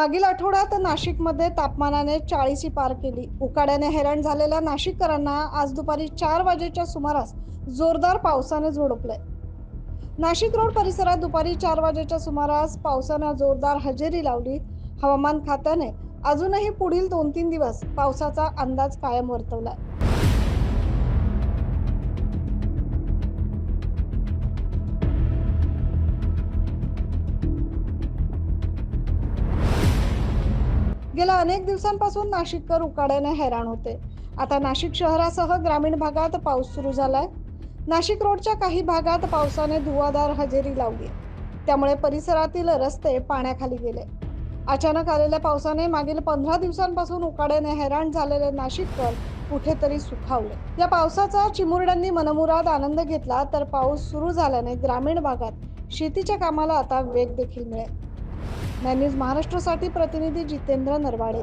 मागील आठवड्यात नाशिकमध्ये तापमानाने 40ची पार केली. उकाड्याने हैराण झालेल्या नाशिककरांना आज दुपारी 4 वाजेच्या सुमारास जोरदार पावसाने झोडपले. नाशिक रोड परिसरात दुपारी 4 वाजेच्या सुमारास पावसाने जोरदार हजेरी लावली. हवामान खात्याने अजूनही पुढील 2-3 दिवस पावसाचा अंदाज कायम वर्तवलाय. गेल्या अनेक दिवसांपासून नाशिककर उकाड्याने हैराण होते. आता नाशिक शहरासह ग्रामीण भागात पाऊस सुरू झालाय. नाशिक रोडच्या काही भागात पावसाने धुवाधार हजेरी लावली. त्यामुळे परिसरातील रस्ते पाण्याखाली गेले. अचानक आलेल्या पावसाने मागील 15 दिवसांपासून उकाड्याने हैराण झालेले नाशिककर कुठेतरी सुखावले. या पावसाचा चिमुरड्यांनी मनमुराद आनंद घेतला, तर पाऊस सुरू झाल्याने ग्रामीण भागात शेतीच्या कामाला आता वेग देखील मिळेल. न्यूज महाराष्ट्रासाठी प्रतिनिधी जितेंद्र नरवाडे.